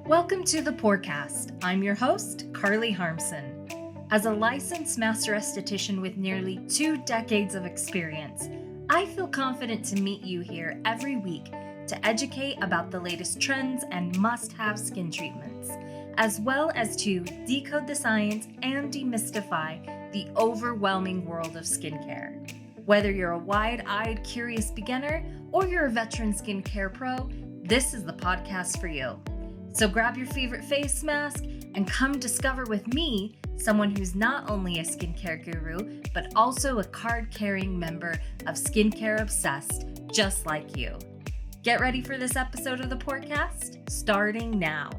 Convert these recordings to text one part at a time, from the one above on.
Welcome to the Porecast. I'm your host, Carly Harmson. As a licensed master esthetician with nearly 2 decades of experience, I feel confident to meet you here every week to educate about the latest trends and must-have skin treatments, as well as to decode the science and demystify the overwhelming world of skincare. Whether you're a wide-eyed, curious beginner or you're a veteran skincare pro, this is the podcast for you. So grab your favorite face mask and come discover with me someone who's not only a skincare guru, but also a card-carrying member of Skincare Obsessed, just like you. Get ready for this episode of the podcast, starting now.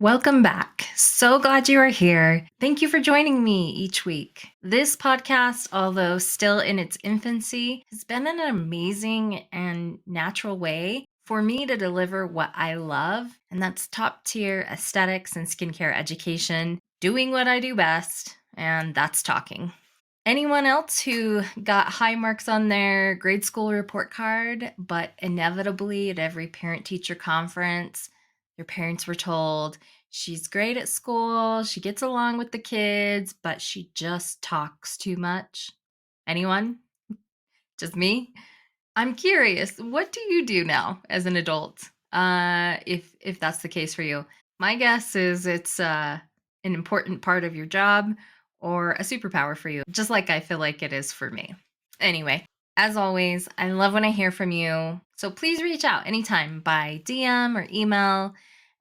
Welcome back. So glad you are here. Thank you for joining me each week. This podcast, although still in its infancy, has been an amazing and natural way for me to deliver what I love, and that's top tier aesthetics and skincare education, doing what I do best, and that's talking. Anyone else who got high marks on their grade school report card, but inevitably at every parent-teacher conference, their parents were told, she's great at school, she gets along with the kids, but she just talks too much? Anyone? Just me? I'm curious, what do you do now as an adult? If that's the case for you. My guess is it's an important part of your job or a superpower for you, just like I feel like it is for me. Anyway, as always, I love when I hear from you. So please reach out anytime by DM or email.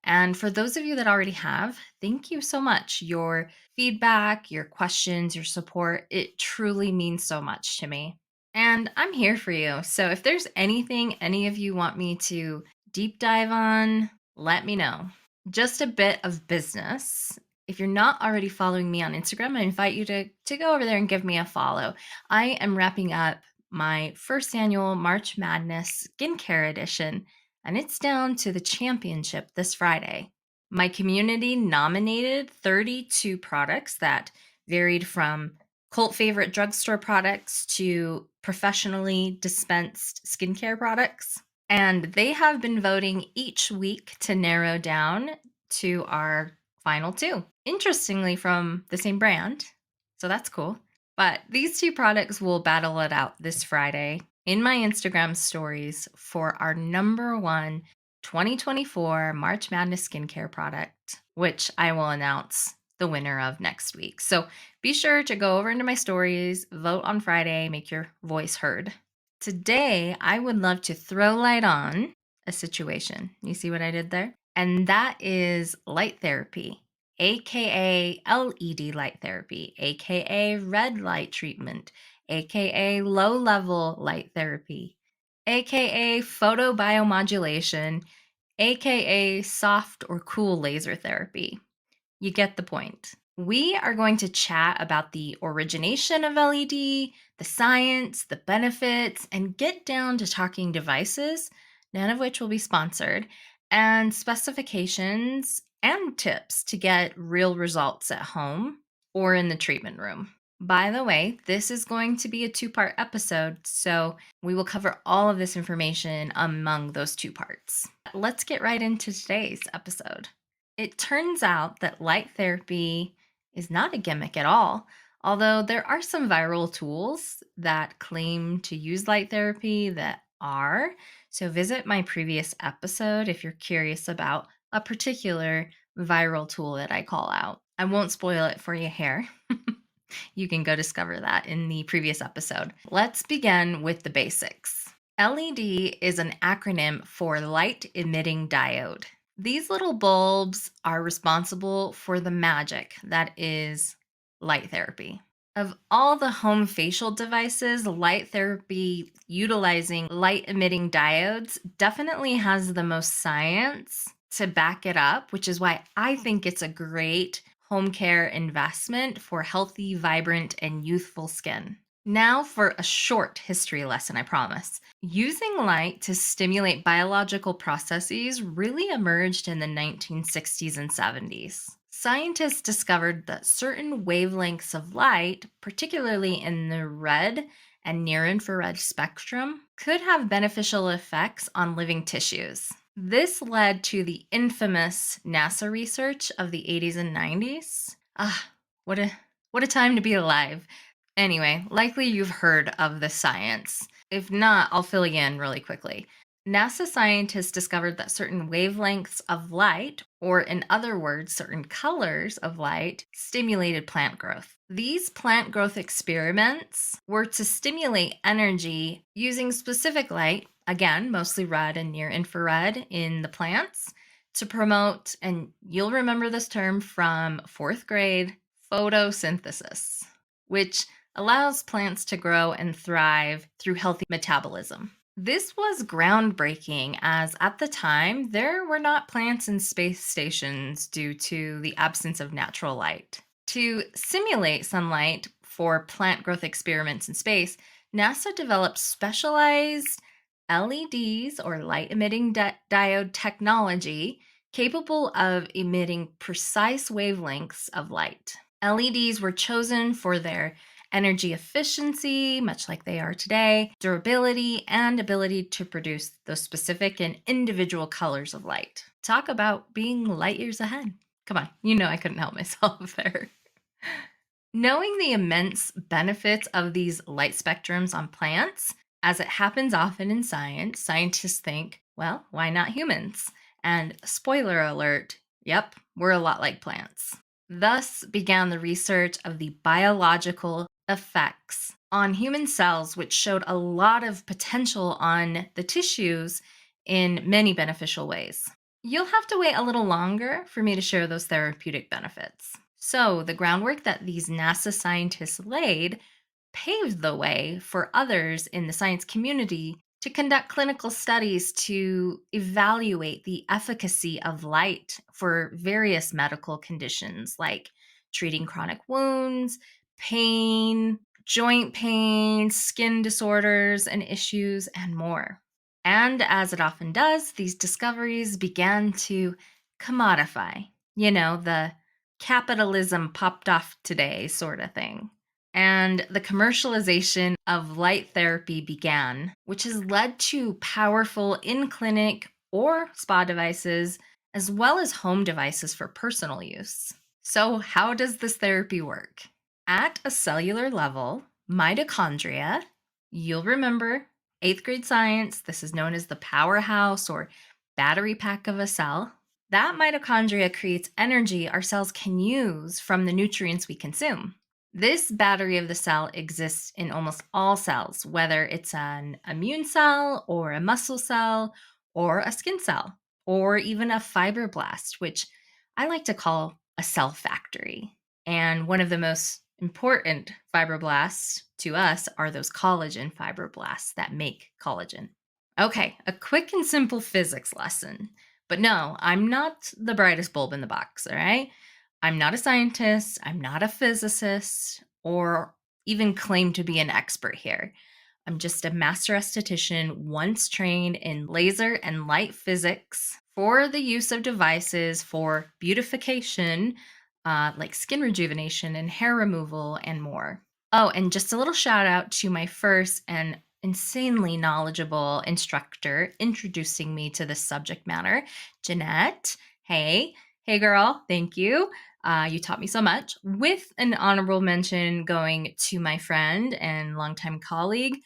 And for those of you that already have, thank you so much. Your feedback, your questions, your support, it truly means so much to me. And I'm here for you. So if there's anything any of you want me to deep dive on, let me know. Just a bit of business. If you're not already following me on Instagram, I invite you to go over there and give me a follow. I am wrapping up my first annual March Madness Skincare Edition, and it's down to the championship this Friday. My community nominated 32 products that varied from cult favorite drugstore products to professionally dispensed skincare products. And they have been voting each week to narrow down to our final 2. Interestingly, from the same brand. So that's cool. But these 2 products will battle it out this Friday in my Instagram stories for our number 1 2024 March Madness skincare product, which I will announce the winner of next week. So be sure to go over into my stories, vote on Friday, make your voice heard. Today, I would love to throw light on a situation. You see what I did there? And that is light therapy, aka LED light therapy, aka red light treatment, aka low level light therapy, aka photobiomodulation, aka soft or cool laser therapy. You get the point. We are going to chat about the origination of LED, the science, the benefits, and get down to talking devices, none of which will be sponsored, and specifications and tips to get real results at home or in the treatment room. By the way, this is going to be a 2-part episode, so we will cover all of this information among those 2 parts. Let's get right into today's episode. It turns out that light therapy is not a gimmick at all, although there are some viral tools that claim to use light therapy that are. So visit my previous episode if you're curious about a particular viral tool that I call out. I won't spoil it for you here. You can go discover that in the previous episode. Let's begin with the basics. LED is an acronym for light emitting diode. These little bulbs are responsible for the magic that is light therapy. Of all the home facial devices, light therapy utilizing light emitting diodes definitely has the most science to back it up, which is why I think it's a great home care investment for healthy, vibrant, and youthful skin. Now for a short history lesson, I promise. Using light to stimulate biological processes really emerged in the 1960s and 70s. Scientists discovered that certain wavelengths of light, particularly in the red and near infrared spectrum could have beneficial effects on living tissues. This led to the infamous NASA research of the 80s and 90s. Ah, what a what a time to be alive. Anyway, likely you've heard of the science. If not, I'll fill you in really quickly. NASA scientists discovered that certain wavelengths of light, or in other words, certain colors of light, stimulated plant growth. These plant growth experiments were to stimulate energy using specific light, again, mostly red and near infrared in the plants, to promote, and you'll remember this term from fourth grade, photosynthesis, which allows plants to grow and thrive through healthy metabolism. This was groundbreaking as at the time there were not plants in space stations due to the absence of natural light. To simulate sunlight for plant growth experiments in space, NASA developed specialized LEDs or light emitting diode technology capable of emitting precise wavelengths of light. LEDs were chosen for their energy efficiency, much like they are today, durability, and ability to produce those specific and individual colors of light. Talk about being light years ahead. Come on, you know I couldn't help myself there. Knowing the immense benefits of these light spectrums on plants, as it happens often in science, scientists think, well, why not humans? And spoiler alert, yep, we're a lot like plants. Thus began the research of the biological effects on human cells, which showed a lot of potential on the tissues in many beneficial ways. You'll have to wait a little longer for me to share those therapeutic benefits. So, the groundwork that these NASA scientists laid paved the way for others in the science community to conduct clinical studies to evaluate the efficacy of light for various medical conditions like treating chronic wounds, pain, joint pain, skin disorders and issues, and more. And as it often does, these discoveries began to commodify, the capitalism popped off today sort of thing. And the commercialization of light therapy began, which has led to powerful in clinic or spa devices, as well as home devices for personal use. So, how does this therapy work? At a cellular level, mitochondria, you'll remember eighth grade science, this is known as the powerhouse or battery pack of a cell. That mitochondria creates energy our cells can use from the nutrients we consume. This battery of the cell exists in almost all cells, whether it's an immune cell or a muscle cell or a skin cell or even a fibroblast, which I like to call a cell factory. And one of the most important fibroblasts to us are those collagen fibroblasts that make collagen. Okay, a quick and simple physics lesson. But no, I'm not the brightest bulb in the box, all right? I'm not a scientist, I'm not a physicist, or even claim to be an expert here. I'm just a master esthetician once trained in laser and light physics for the use of devices for beautification, like skin rejuvenation and hair removal, and more. Oh, and just a little shout out to my first and insanely knowledgeable instructor introducing me to this subject matter, Jeanette. Hey girl, thank you. You taught me so much. With an honorable mention going to my friend and longtime colleague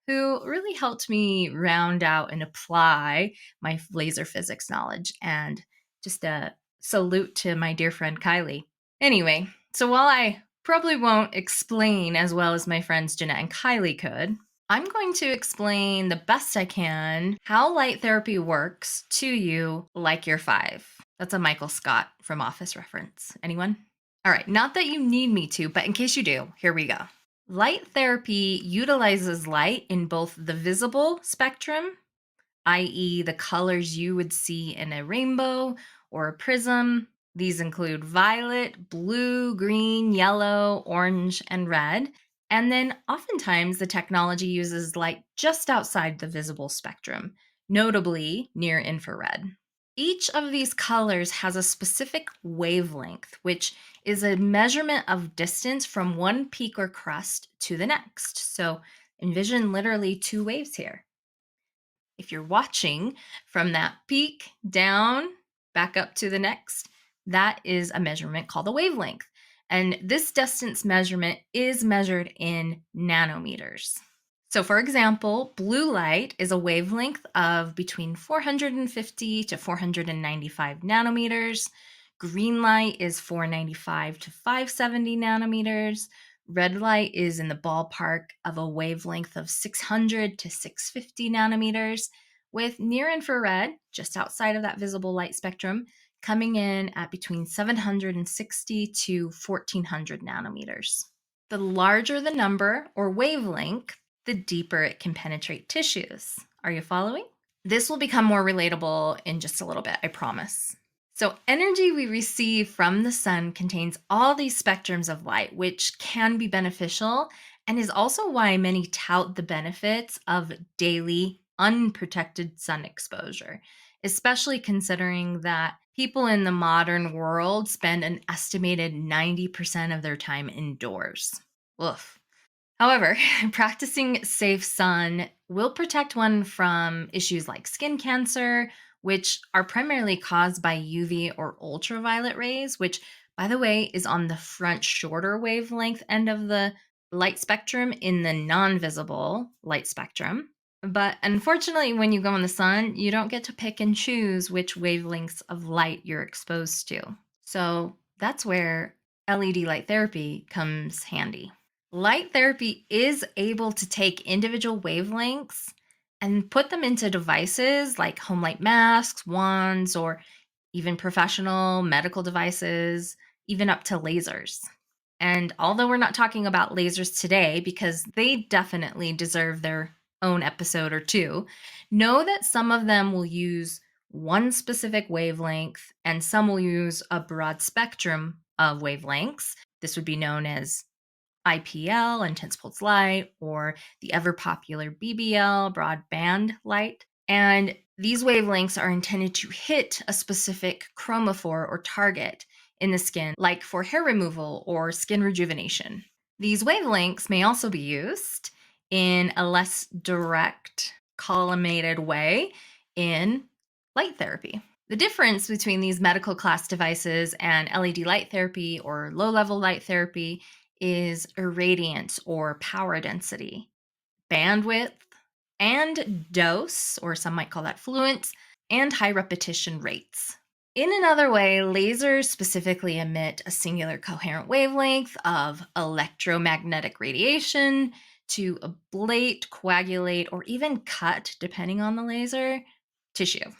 who really helped me round out and apply my laser physics knowledge. And just a salute to my dear friend Kylie. Anyway, so while I probably won't explain as well as my friends Jeanette and Kylie could, I'm going to explain the best I can how light therapy works to you like you're 5. That's a Michael Scott from Office reference. Anyone? All right, not that you need me to, but in case you do, here we go. Light therapy utilizes light in both the visible spectrum, i.e., the colors you would see in a rainbow or a prism. These include violet, blue, green, yellow, orange, and red. And then oftentimes the technology uses light just outside the visible spectrum, notably near infrared. Each of these colors has a specific wavelength, which is a measurement of distance from one peak or crust to the next. So Envision literally two waves here. If you're watching from that peak down, back up to the next, that is a measurement called a wavelength. And this distance measurement is measured in nanometers. So for example, blue light is a wavelength of between 450 to 495 nanometers. Green light is 495 to 570 nanometers. Red light is in the ballpark of a wavelength of 600 to 650 nanometers, with near infrared, just outside of that visible light spectrum, coming in at between 760 to 1400 nanometers. The larger the number or wavelength, the deeper it can penetrate tissues. Are you following? This will become more relatable in just a little bit, I promise. So energy we receive from the sun contains all these spectrums of light, which can be beneficial and is also why many tout the benefits of daily unprotected sun exposure, especially considering that people in the modern world spend an estimated 90% of their time indoors. Oof. However, practicing safe sun will protect one from issues like skin cancer, which are primarily caused by UV or ultraviolet rays, which, by the way, is on the front shorter wavelength end of the light spectrum in the non visible light spectrum. But unfortunately, when you go in the sun, you don't get to pick and choose which wavelengths of light you're exposed to. So that's where LED light therapy comes handy. Light therapy is able to take individual wavelengths and put them into devices like home light masks, wands, or even professional medical devices, even up to lasers. And although we're not talking about lasers today because they definitely deserve their own episode or two, know that some of them will use one specific wavelength and some will use a broad spectrum of wavelengths. This would be known as IPL, intense pulse light, or the ever popular BBL, broadband light. And these wavelengths are intended to hit a specific chromophore or target in the skin, like for hair removal or skin rejuvenation. These wavelengths may also be used in a less direct, collimated way in light therapy. The difference between these medical class devices and LED light therapy or low level light therapy is irradiance or power density, bandwidth, and dose, or some might call that fluence, and high repetition rates. In another way, lasers specifically emit a singular coherent wavelength of electromagnetic radiation to ablate, coagulate, or even cut, depending on the laser, tissue.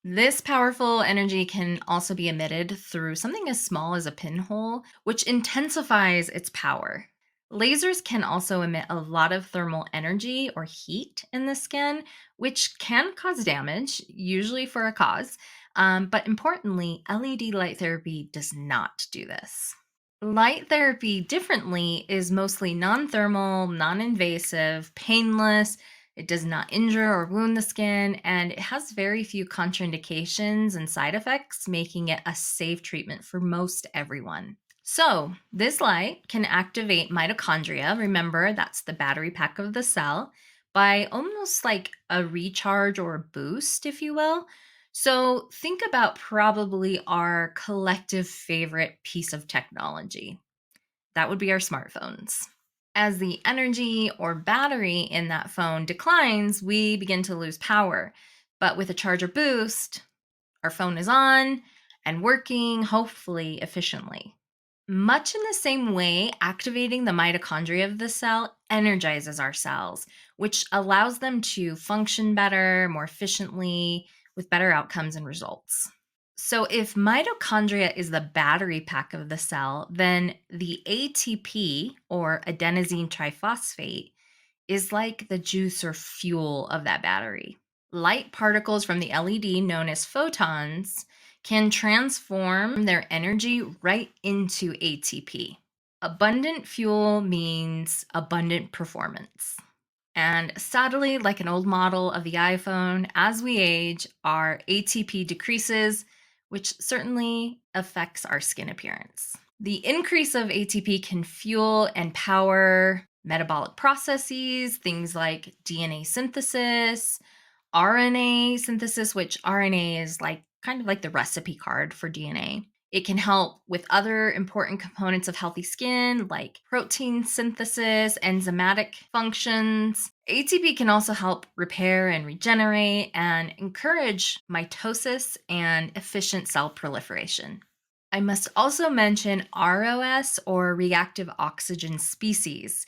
This powerful energy can also be emitted through something as small as a pinhole, which intensifies its power. Lasers can also emit a lot of thermal energy or heat in the skin, which can cause damage, usually for a cause. But importantly, LED light therapy does not do this. Light therapy, differently, is mostly non thermal, non invasive, painless. It does not injure or wound the skin, and it has very few contraindications and side effects, making it a safe treatment for most everyone. So, this light can activate mitochondria. Remember, that's the battery pack of the cell, by almost like a recharge or a boost, if you will. So, think about probably our collective favorite piece of technology. That would be our smartphones. As the energy or battery in that phone declines, we begin to lose power. But with a charger boost, our phone is on and working, hopefully efficiently. Much in the same way, activating the mitochondria of the cell energizes our cells, which allows them to function better, more efficiently, with better outcomes and results. So, if mitochondria is the battery pack of the cell, then the ATP, or adenosine triphosphate, is like the juice or fuel of that battery. Light particles from the LED, known as photons, can transform their energy right into ATP. Abundant fuel means abundant performance. And sadly, like an old model of the iPhone, as we age, our ATP decreases, which certainly affects our skin appearance. The increase of ATP can fuel and power metabolic processes, things like DNA synthesis, RNA synthesis, which RNA is like kind of like the recipe card for DNA. It can help with other important components of healthy skin, like protein synthesis, enzymatic functions. ATP can also help repair and regenerate and encourage mitosis and efficient cell proliferation. I must also mention ROS, or reactive oxygen species.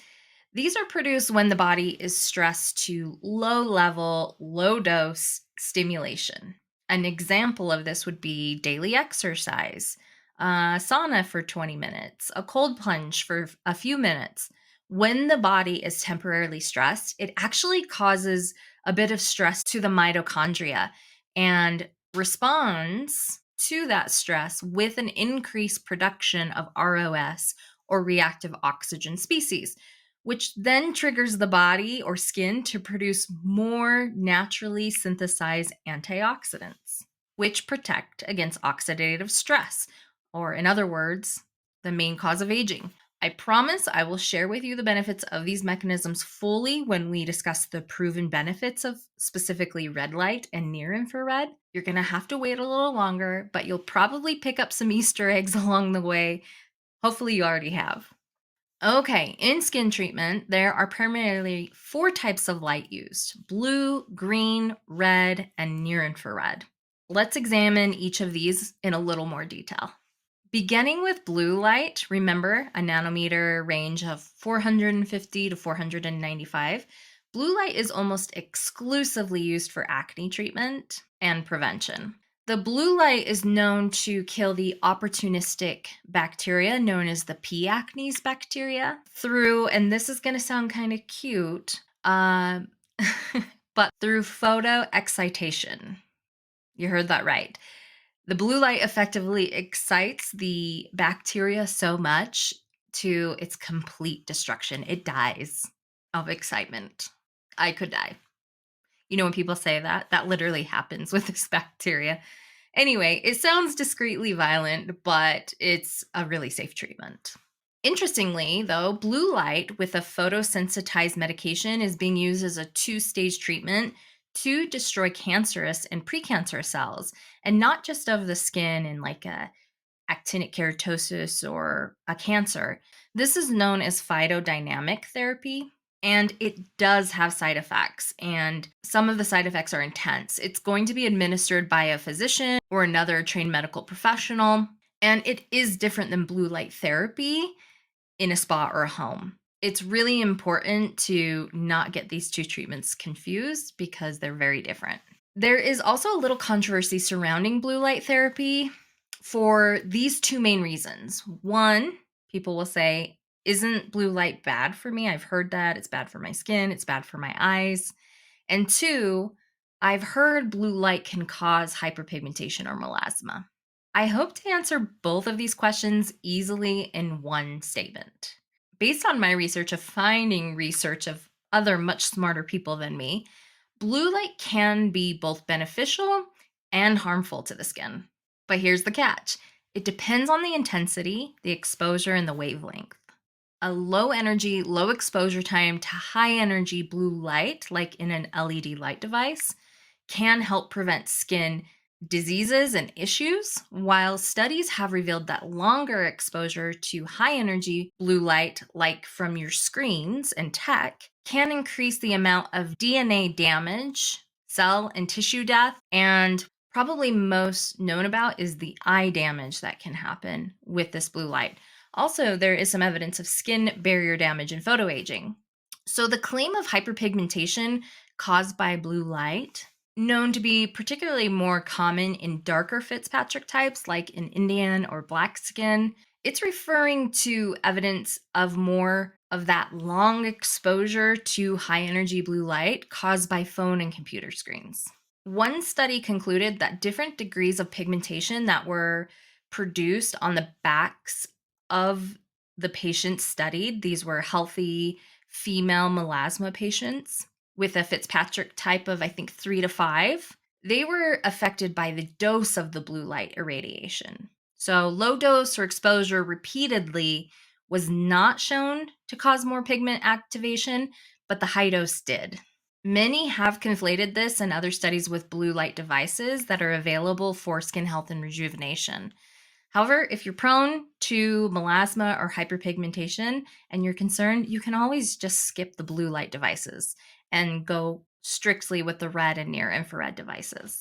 These are produced when the body is stressed to low level, low dose stimulation. An example of this would be daily exercise, sauna for 20 minutes, a cold plunge for a few minutes. When the body is temporarily stressed, it actually causes a bit of stress to the mitochondria and responds to that stress with an increased production of ROS, or reactive oxygen species, which then triggers the body or skin to produce more naturally synthesized antioxidants, which protect against oxidative stress, or in other words, the main cause of aging. I promise I will share with you the benefits of these mechanisms fully when we discuss the proven benefits of specifically red light and near infrared. You're going to have to wait a little longer, but you'll probably pick up some Easter eggs along the way. Hopefully, you already have. Okay, in skin treatment, there are primarily 4 types of light used: blue, green, red, and near infrared. Let's examine each of these in a little more detail. Beginning with blue light, remember a nanometer range of 450 to 495. Blue light is almost exclusively used for acne treatment and prevention. The blue light is known to kill the opportunistic bacteria known as the P. acnes bacteria through, and this is going to sound kind of cute, but through photo excitation. You heard that right. The blue light effectively excites the bacteria so much to its complete destruction. It dies of excitement. I could die. You know, when people say that, that literally happens with this bacteria. Anyway, it sounds discreetly violent, but it's a really safe treatment. Interestingly, though, blue light with a photosensitized medication is being used as a 2-stage treatment to destroy cancerous and precancerous cells, and not just of the skin in like a actinic keratosis or a cancer. This is known as phytodynamic therapy, and it does have side effects, and some of the side effects are intense. It's going to be administered by a physician or another trained medical professional, and it is different than blue light therapy in a spa or a home. It's really important to not get these 2 treatments confused because they're very different. There is also a little controversy surrounding blue light therapy for these 2 main reasons. One, people will say, isn't blue light bad for me? I've heard that it's bad for my skin, it's bad for my eyes. And 2, I've heard blue light can cause hyperpigmentation or melasma. I hope to answer both of these questions easily in one statement. Based on my research of finding research of other much smarter people than me, blue light can be both beneficial and harmful to the skin. But here's the catch: it depends on the intensity, the exposure, and the wavelength. A low energy, low exposure time to high energy blue light, like in an LED light device, can help prevent skin diseases and issues, while studies have revealed that longer exposure to high energy blue light, like from your screens and tech, can increase the amount of DNA damage, cell and tissue death, and probably most known about is the eye damage that can happen with this blue light. Also, there is some evidence of skin barrier damage and photoaging. So the claim of hyperpigmentation caused by blue light, known to be particularly more common in darker Fitzpatrick types like in Indian or black skin, it's referring to evidence of more of that long exposure to high energy blue light caused by phone and computer screens. One study concluded that different degrees of pigmentation that were produced on the backs of the patients studied, these were healthy female melasma patients with a Fitzpatrick type of, I think, 3 to 5, they were affected by the dose of the blue light irradiation. So low dose or exposure repeatedly was not shown to cause more pigment activation, but the high dose did. Many have conflated this and other studies with blue light devices that are available for skin health and rejuvenation. However, if you're prone to melasma or hyperpigmentation and you're concerned, you can always just skip the blue light devices and go strictly with the red and near infrared devices.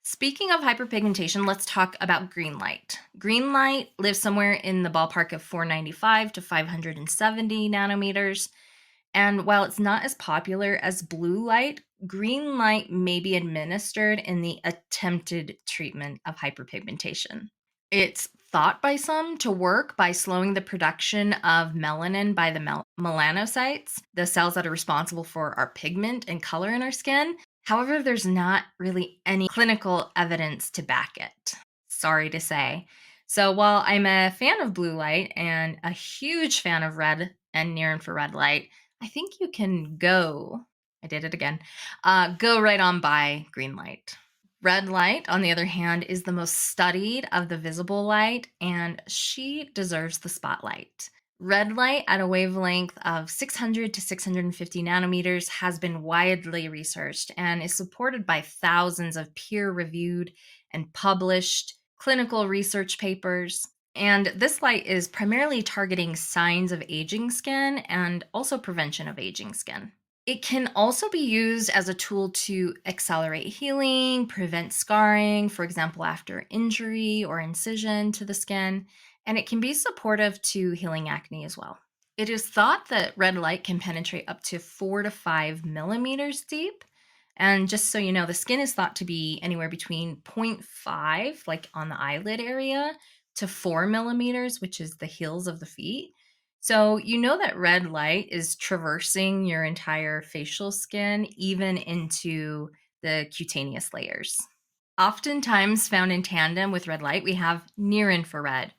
Speaking of hyperpigmentation, let's talk about green light. Green light lives somewhere in the ballpark of 495 to 570 nanometers. And while it's not as popular as blue light, green light may be administered in the attempted treatment of hyperpigmentation. It's thought by some to work by slowing the production of melanin by the melanocytes, the cells that are responsible for our pigment and color in our skin. However, there's not really any clinical evidence to back it. Sorry to say. So while I'm a fan of blue light and a huge fan of red and near infrared light, I think you can I did it again, go right on by green light. Red light, on the other hand, is the most studied of the visible light, and she deserves the spotlight. Red light at a wavelength of 600 to 650 nanometers has been widely researched and is supported by thousands of peer-reviewed and published clinical research papers. And this light is primarily targeting signs of aging skin and also prevention of aging skin. It can also be used as a tool to accelerate healing, prevent scarring, for example, after injury or incision to the skin, and it can be supportive to healing acne as well. It is thought that red light can penetrate up to 4 to 5 millimeters deep. And just so you know, the skin is thought to be anywhere between zero point 0.5, like on the eyelid area, to 4 millimeters, which is the heels of the feet. So you know that red light is traversing your entire facial skin, even into the cutaneous layers. Oftentimes found in tandem with red light, we have near infrared,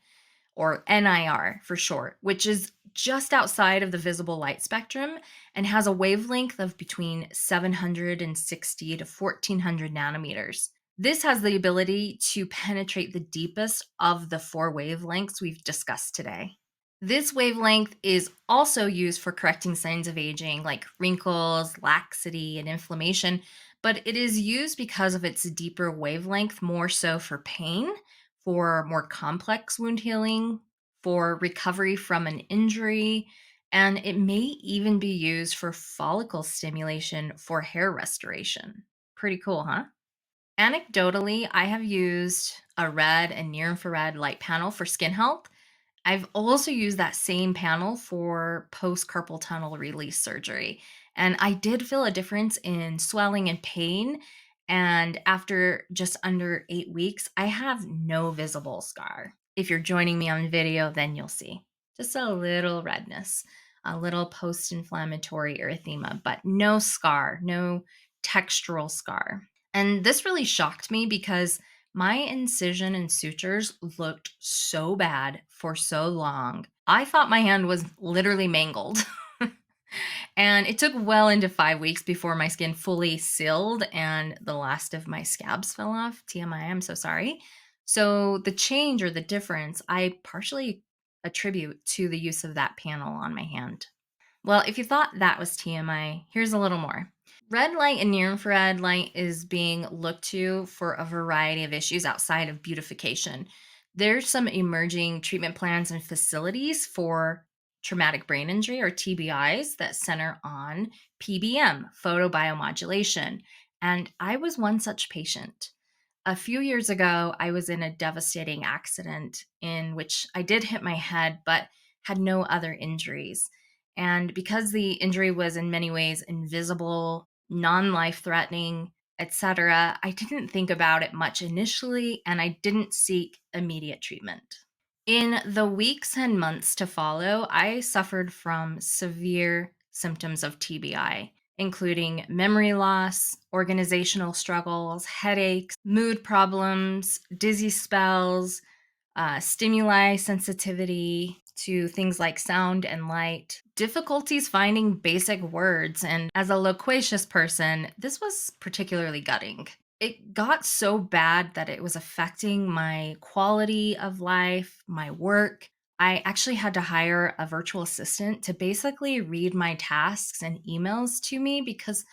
or NIR for short, which is just outside of the visible light spectrum and has a wavelength of between 760 to 1400 nanometers. This has the ability to penetrate the deepest of the 4 wavelengths we've discussed today. This wavelength is also used for correcting signs of aging like wrinkles, laxity, and inflammation, but it is used because of its deeper wavelength more so for pain, for more complex wound healing, for recovery from an injury, and it may even be used for follicle stimulation for hair restoration. Pretty cool, huh? Anecdotally, I have used a red and near infrared light panel for skin health. I've also used that same panel for post carpal tunnel release surgery. And I did feel a difference in swelling and pain. And after just under 8 weeks, I have no visible scar. If you're joining me on video, then you'll see just a little redness, a little post inflammatory erythema, but no scar, no textural scar. And this really shocked me because my incision and sutures looked so bad for so long. I thought my hand was literally mangled. And it took well into 5 weeks before my skin fully sealed and the last of my scabs fell off. TMI, I'm so sorry. So the change or the difference, I partially attribute to the use of that panel on my hand. Well, if you thought that was TMI, here's a little more. Red light and near infrared light is being looked to for a variety of issues outside of beautification. There's some emerging treatment plans and facilities for traumatic brain injury or TBIs that center on PBM, photobiomodulation. And I was one such patient. A few years ago, I was in a devastating accident in which I did hit my head, but had no other injuries. And because the injury was in many ways invisible, non-life threatening, etc., I didn't think about it much initially and I didn't seek immediate treatment. In the weeks and months to follow, I suffered from severe symptoms of TBI, including memory loss, organizational struggles, headaches, mood problems, dizzy spells, stimuli sensitivity to things like sound and light, difficulties finding basic words, and as a loquacious person, this was particularly gutting. It got so bad that it was affecting my quality of life, my work. I actually had to hire a virtual assistant to basically read my tasks and emails to me because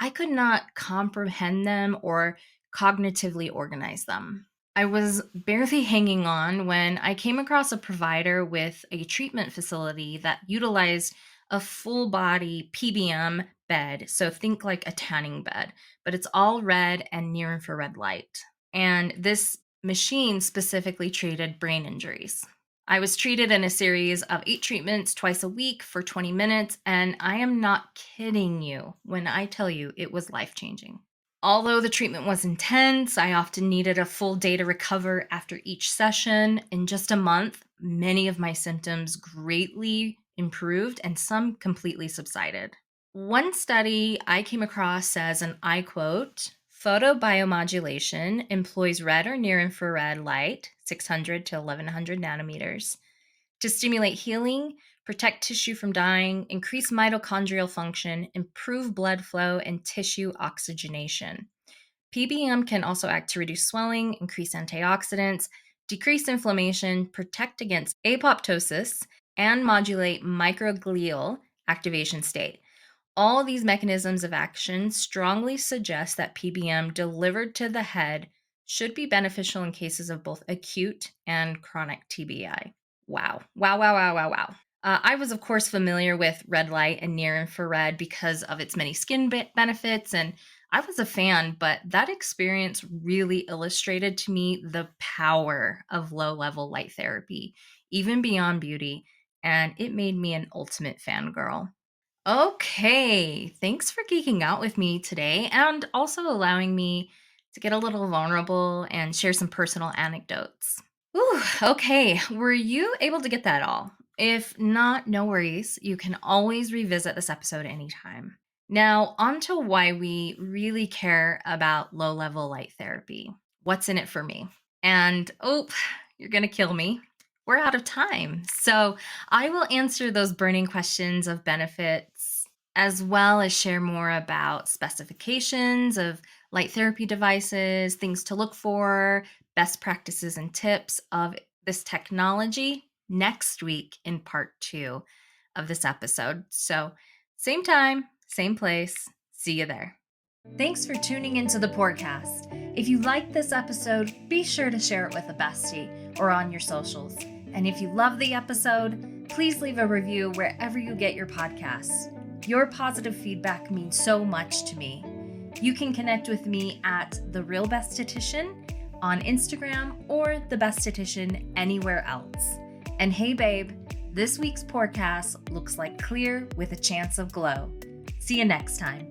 I could not comprehend them or cognitively organize them. I was barely hanging on when I came across a provider with a treatment facility that utilized a full body PBM bed. So think like a tanning bed, but it's all red and near infrared light. And this machine specifically treated brain injuries. I was treated in a series of 8 treatments twice a week for 20 minutes, and I am not kidding you when I tell you it was life changing. Although the treatment was intense, I often needed a full day to recover after each session. In just a month, many of my symptoms greatly improved and some completely subsided. One study I came across says, and I quote, photobiomodulation employs red or near infrared light, 600 to 1100 nanometers, to stimulate healing, protect tissue from dying, increase mitochondrial function, improve blood flow, and tissue oxygenation. PBM can also act to reduce swelling, increase antioxidants, decrease inflammation, protect against apoptosis, and modulate microglial activation state. All these mechanisms of action strongly suggest that PBM delivered to the head should be beneficial in cases of both acute and chronic TBI. Wow. Wow, wow, wow, wow, wow. I was, of course, familiar with red light and near infrared because of its many skin benefits, and I was a fan, but that experience really illustrated to me the power of low level light therapy, even beyond beauty, and it made me an ultimate fangirl. Okay, thanks for geeking out with me today and also allowing me to get a little vulnerable and share some personal anecdotes. Ooh, okay, were you able to get that all? If not, no worries. You can always revisit this episode anytime. Now, on to why we really care about low level light therapy. What's in it for me? And oh, you're going to kill me. We're out of time. So I will answer those burning questions of benefits as well as share more about specifications of light therapy devices, things to look for, best practices and tips of this technology next week in part 2 of this episode. So, same time, same place. See you there. Thanks for tuning into the podcast. If you liked this episode, be sure to share it with a bestie or on your socials. And if you love the episode, please leave a review wherever you get your podcasts. Your positive feedback means so much to me. You can connect with me at The Real Besthetician on Instagram or The Besthetician anywhere else. And hey, babe, this week's podcast looks like clear with a chance of glow. See you next time.